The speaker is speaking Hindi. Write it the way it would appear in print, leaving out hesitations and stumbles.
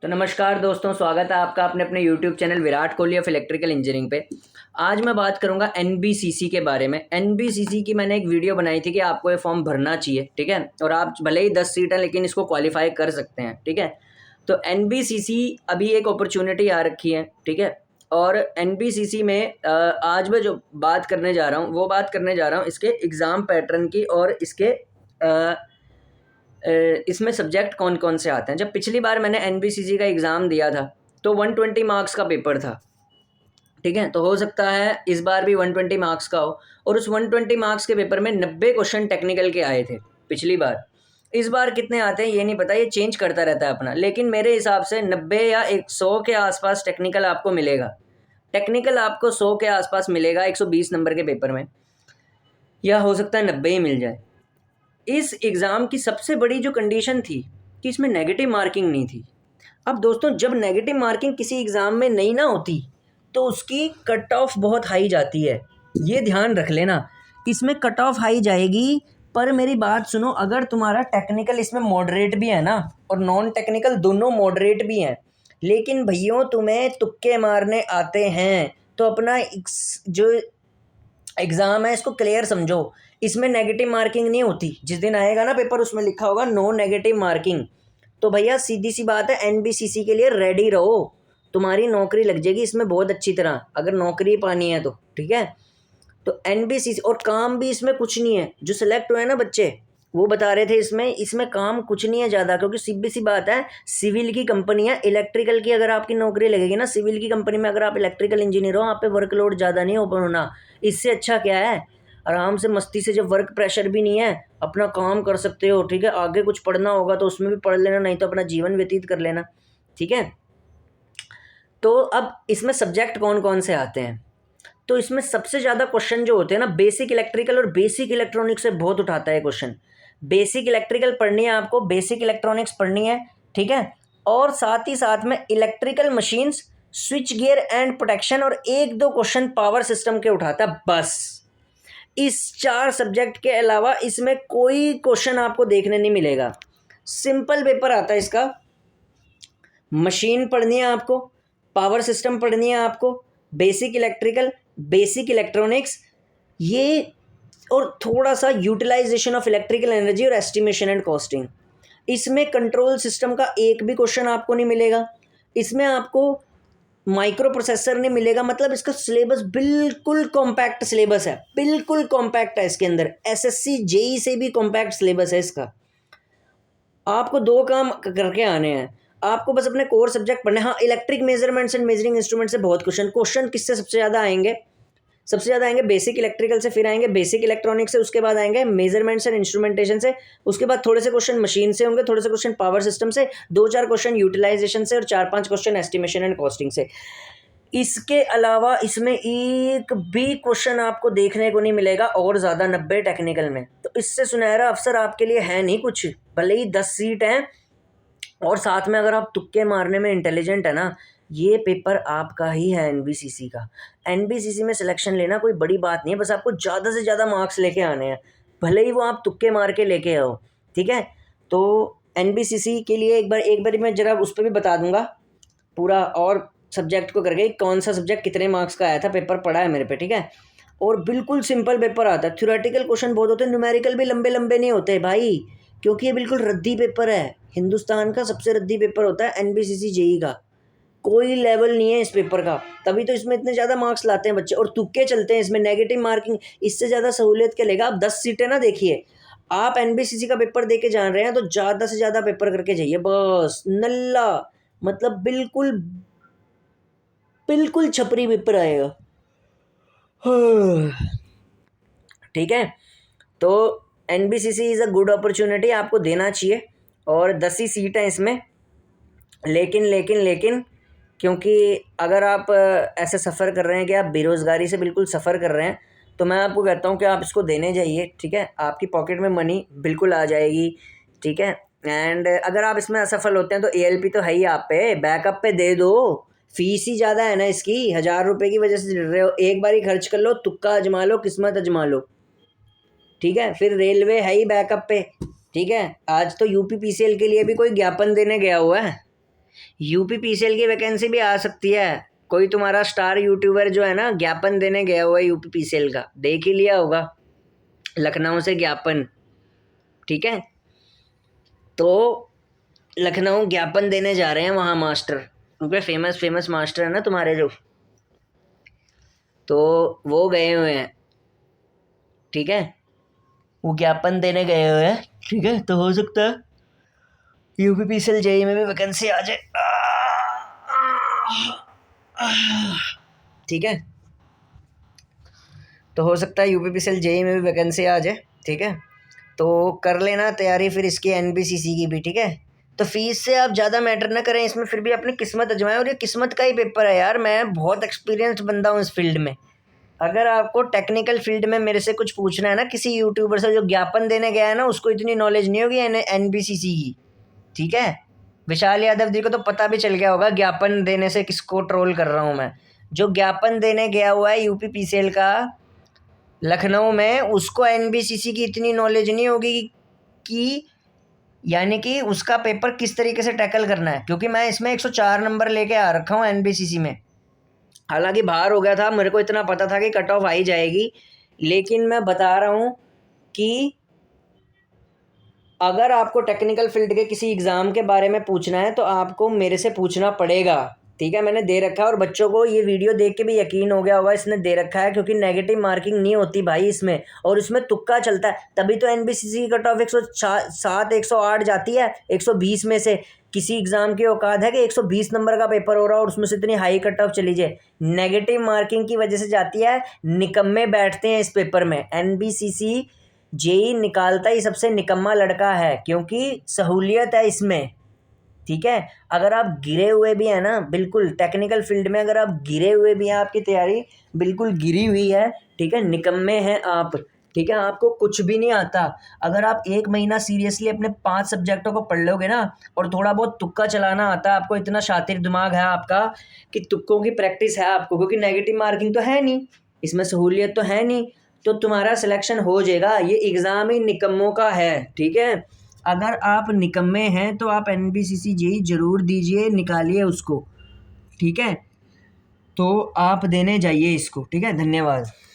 तो नमस्कार दोस्तों, स्वागत है आपका अपने अपने YouTube channel Virat Kohli of electrical engineering पे। आज मैं बात करूंगा एनबीसीसी के बारे में। एनबीसीसी की मैंने एक वीडियो बनाई थी कि आपको ये फॉर्म भरना चाहिए, ठीक है। और आप भले ही 10 सीट है लेकिन इसको क्वालिफाई कर सकते हैं, ठीक है। तो एनबीसीसी अभी एक अपॉर्चुनिटी आ रखी है, ठीक है। और एनबीसीसी में आज मैं जो बात करने जा रहा हूँ वो बात करने जा रहा हूँ इसके एग्ज़ाम पैटर्न की और इसके इसमें सब्जेक्ट कौन कौन से आते हैं। जब पिछली बार मैंने एनबीसीसी का एग्ज़ाम दिया था तो 120 मार्क्स का पेपर था, ठीक है। तो हो सकता है इस बार भी 120 मार्क्स का हो, और उस 120 मार्क्स के पेपर में 90 क्वेश्चन टेक्निकल के आए थे पिछली बार। इस बार कितने आते हैं ये नहीं पता, ये चेंज करता रहता है अपना, लेकिन मेरे हिसाब से 90 या 100 के आसपास टेक्निकल आपको मिलेगा। टेक्निकल आपको 100 के आसपास मिलेगा 120 नंबर के पेपर में, या हो सकता है 90 ही मिल जाए। इस एग्ज़ाम की सबसे बड़ी जो कंडीशन थी कि इसमें नेगेटिव मार्किंग नहीं थी। अब दोस्तों, जब नेगेटिव मार्किंग किसी एग्ज़ाम में नहीं ना होती तो उसकी कट ऑफ बहुत हाई जाती है। ये ध्यान रख लेना, इसमें कट ऑफ हाई जाएगी। पर मेरी बात सुनो, अगर तुम्हारा टेक्निकल इसमें मॉडरेट भी है ना और नॉन टेक्निकल दोनों मॉडरेट भी हैं, लेकिन भैयों तुम्हें तुक्के मारने आते हैं तो अपना जो एग्ज़ाम है इसको क्लियर समझो। इसमें नेगेटिव मार्किंग नहीं होती। जिस दिन आएगा ना पेपर उसमें लिखा होगा नो नेगेटिव मार्किंग। तो भैया सीधी सी बात है, एनबीसीसी के लिए रेडी रहो, तुम्हारी नौकरी लग जाएगी इसमें बहुत अच्छी तरह, अगर नौकरी पानी है तो, ठीक है। तो एनबीसीसी, और काम भी इसमें कुछ नहीं है। जो सिलेक्ट हुए ना बच्चे वो बता रहे थे इसमें काम कुछ नहीं है ज़्यादा, क्योंकि सीधी सी बात है, सिविल की कंपनी है। इलेक्ट्रिकल की अगर आपकी नौकरी लगेगी ना सिविल की कंपनी में, अगर आप इलेक्ट्रिकल इंजीनियर हो, आप पे वर्कलोड ज़्यादा नहीं ओपन होना। इससे अच्छा क्या है, आराम से मस्ती से, जब वर्क प्रेशर भी नहीं है, अपना काम कर सकते हो, ठीक है। आगे कुछ पढ़ना होगा तो उसमें भी पढ़ लेना, नहीं तो अपना जीवन व्यतीत कर लेना, ठीक है। तो अब इसमें सब्जेक्ट कौन कौन से आते हैं, तो इसमें सबसे ज़्यादा क्वेश्चन जो होते हैं ना, बेसिक इलेक्ट्रिकल और बेसिक इलेक्ट्रॉनिक्स से बहुत उठाता है क्वेश्चन। बेसिक इलेक्ट्रिकल पढ़नी है आपको, बेसिक इलेक्ट्रॉनिक्स पढ़नी है, ठीक है। और साथ ही साथ में electrical machines, switch gear and protection, और एक दो क्वेश्चन पावर सिस्टम के उठाता है बस। इस 4 सब्जेक्ट के अलावा इसमें कोई क्वेश्चन आपको देखने नहीं मिलेगा। सिंपल पेपर आता है इसका। मशीन पढ़नी है आपको, पावर सिस्टम पढ़नी है आपको, बेसिक इलेक्ट्रिकल, बेसिक इलेक्ट्रॉनिक्स, ये, और थोड़ा सा यूटिलाइजेशन ऑफ इलेक्ट्रिकल एनर्जी और एस्टिमेशन एंड कॉस्टिंग। इसमें कंट्रोल सिस्टम का एक भी क्वेश्चन आपको नहीं मिलेगा। इसमें आपको माइक्रो प्रोसेसर नहीं मिलेगा। मतलब इसका सिलेबस बिल्कुल कॉम्पैक्ट सिलेबस है, बिल्कुल कॉम्पैक्ट है। इसके अंदर एसएससी जेई से भी कॉम्पैक्ट सिलेबस है इसका। आपको 2 काम करके आने हैं, आपको बस अपने कोर सब्जेक्ट पढ़ने। हाँ, electric measurements and measuring instrument से बहुत क्वेश्चन किससे सबसे ज़्यादा आएंगे, सबसे ज़्यादा आएंगे बेसिक इलेक्ट्रिकल से, फिर आएंगे बेसिक इलेक्ट्रॉनिक्स से, उसके बाद आएंगे मेजरमेंट्स एंड इंस्ट्रूमेंटेशन से, उसके बाद थोड़े से क्वेश्चन मशीन से होंगे, थोड़े से क्वेश्चन पावर सिस्टम से, 2-4 क्वेश्चन यूटिलाइजेशन से, और 4-5 क्वेश्चन एस्टिमेशन एंड कॉस्टिंग से। इसके अलावा इसमें एक भी क्वेश्चन आपको देखने को नहीं मिलेगा, और ज़्यादा 90 टेक्निकल में। तो इससे सुनहरा अवसर आपके लिए है नहीं कुछ। भले ही 10 सीट हैं और साथ में अगर आप तुक्के मारने में इंटेलिजेंट है ना, ये पेपर आपका ही है एनबीसीसी का। एनबीसीसी में सिलेक्शन लेना कोई बड़ी बात नहीं है, बस आपको ज़्यादा से ज़्यादा मार्क्स लेके आने हैं, भले ही वो आप तुक्के मार के लेके आओ, ठीक है। तो एनबीसीसी के लिए एक बार मैं ज़रा उस पर भी बता दूंगा पूरा, और सब्जेक्ट को करके कौन सा सब्जेक्ट कितने मार्क्स का आया था, पेपर पड़ा है मेरे पे, ठीक है। और बिल्कुल सिंपल पेपर आता है। थ्योरेटिकल क्वेश्चन बहुत होते हैं, न्यूमेरिकल भी लंबे लंबे नहीं होते भाई, क्योंकि ये बिल्कुल रद्दी पेपर है। हिंदुस्तान का सबसे रद्दी पेपर होता है एनबीसीसी जेई का। कोई लेवल नहीं है इस पेपर का, तभी तो इसमें इतने ज़्यादा मार्क्स लाते हैं बच्चे, और तुक्के चलते हैं इसमें, नेगेटिव मार्किंग। इससे ज़्यादा सहूलियत क्या लेगा। आप 10 सीटें ना देखिए, आप एनबीसीसी का पेपर दे के जान रहे हैं तो ज़्यादा से ज़्यादा पेपर करके जाइए, बस नल्ला, मतलब बिल्कुल बिल्कुल छपरी पेपर आएगा। ठीक है। तो NBCC is a good opportunity, आपको देना चाहिए। और 10 ही सीट हैं इसमें, लेकिन क्योंकि अगर आप ऐसे सफ़र कर रहे हैं कि आप बेरोज़गारी से बिल्कुल सफ़र कर रहे हैं, तो मैं आपको कहता हूँ कि आप इसको देने जाइए, ठीक है। आपकी पॉकेट में मनी बिल्कुल आ जाएगी, ठीक है। एंड अगर आप इसमें असफल होते हैं तो एएलपी तो है ही आप पे, बैकअप पे दे दो। फीस ही ज़्यादा है ना इसकी, 1000 रुपये की वजह से रहे हो, एक बार ही खर्च कर लो, तुक्का आजमा लो, किस्मत आजमा लो, ठीक है। फिर रेलवे है ही बैकअप पे, ठीक है। आज तो यूपीपीसीएल के लिए भी कोई ज्ञापन देने गया हुआ है, यूपीपीसीएल की वैकेंसी भी आ सकती है। कोई तुम्हारा स्टार यूट्यूबर जो है ना, ज्ञापन देने गया हुआ है यूपीपीसीएल का, देख ही लिया होगा, लखनऊ से ज्ञापन। ठीक है, तो लखनऊ ज्ञापन देने जा रहे हैं वहाँ मास्टर, क्योंकि फेमस मास्टर है ना तुम्हारे जो, तो वो गए हुए हैं। ठीक है, वो ज्ञापन देने गए हुए हैं। ठीक है, तो हो सकता है यूपीपीसीएल जेई में भी वैकेंसी आ जाए। ठीक है, तो हो सकता है यूपीपीसीएल जेई में भी वैकेंसी आ जाए। ठीक है, तो कर लेना तैयारी फिर इसकी एनबीसीसी की भी। ठीक है, तो फीस से आप ज़्यादा मैटर ना करें इसमें, फिर भी अपनी किस्मत आजमाएं। और ये किस्मत का ही पेपर है यार, मैं बहुत एक्सपीरियंस्ड बंदा हूँ इस फील्ड में। अगर आपको टेक्निकल फील्ड में मेरे से कुछ पूछना है ना, किसी यूट्यूबर से जो ज्ञापन देने गया है ना, उसको इतनी नॉलेज नहीं होगी एनबीसीसी की। ठीक है, विशाल यादव जी को तो पता भी चल गया होगा ज्ञापन देने से किसको ट्रोल कर रहा हूँ मैं। जो ज्ञापन देने गया हुआ है यूपीपीसीएल का लखनऊ में, उसको एनबीसीसी की इतनी नॉलेज नहीं होगी कि यानी कि उसका पेपर किस तरीके से टैकल करना है, क्योंकि मैं इसमें 104 नंबर लेके आ रखा हूँ एनबीसीसी में। हालांकि बाहर हो गया था, मेरे को इतना पता था कि कट ऑफ आई जाएगी, लेकिन मैं बता रहा हूँ कि अगर आपको टेक्निकल फील्ड के किसी एग्ज़ाम के बारे में पूछना है तो आपको मेरे से पूछना पड़ेगा। ठीक है, मैंने दे रखा है, और बच्चों को ये वीडियो देख के भी यकीन हो गया होगा इसने दे रखा है, क्योंकि नेगेटिव मार्किंग नहीं होती भाई इसमें, और इसमें तुक्का चलता है। तभी तो एनबीसीसी की कट ऑफ 107 108 जाती है 120 में से। किसी एग्ज़ाम की औकात है कि 120 नंबर का पेपर हो रहा है और उसमें से इतनी हाई कट ऑफ चली जाए? नेगेटिव मार्किंग की वजह से जाती है। निकम्मे बैठते हैं इस पेपर में। एनबीसीसी जेई निकालता ही सबसे निकम्मा लड़का है, क्योंकि सहूलियत है इसमें। ठीक है, अगर आप गिरे हुए भी हैं ना, बिल्कुल टेक्निकल फील्ड में अगर आप गिरे हुए भी हैं, आपकी तैयारी बिल्कुल गिरी हुई है, ठीक है, निकम्मे हैं आप, ठीक है, आपको कुछ भी नहीं आता, अगर आप 1 महीना सीरियसली अपने 5 सब्जेक्टों को पढ़ लोगे ना, और थोड़ा बहुत तुक्का चलाना आता है आपको, इतना शातिर दिमाग है आपका कि तुक्कों की प्रैक्टिस है आपको, क्योंकि नेगेटिव मार्किंग तो है नहीं इसमें, सहूलियत तो है नहीं, तो तुम्हारा सिलेक्शन हो जाएगा। ये एग्ज़ाम ही निकम्मों का है। ठीक है, अगर आप निकम्मे हैं तो आप एनबीसीसी जेई ज़रूर दीजिए, निकालिए उसको। ठीक है, तो आप देने जाइए इसको। ठीक है, धन्यवाद।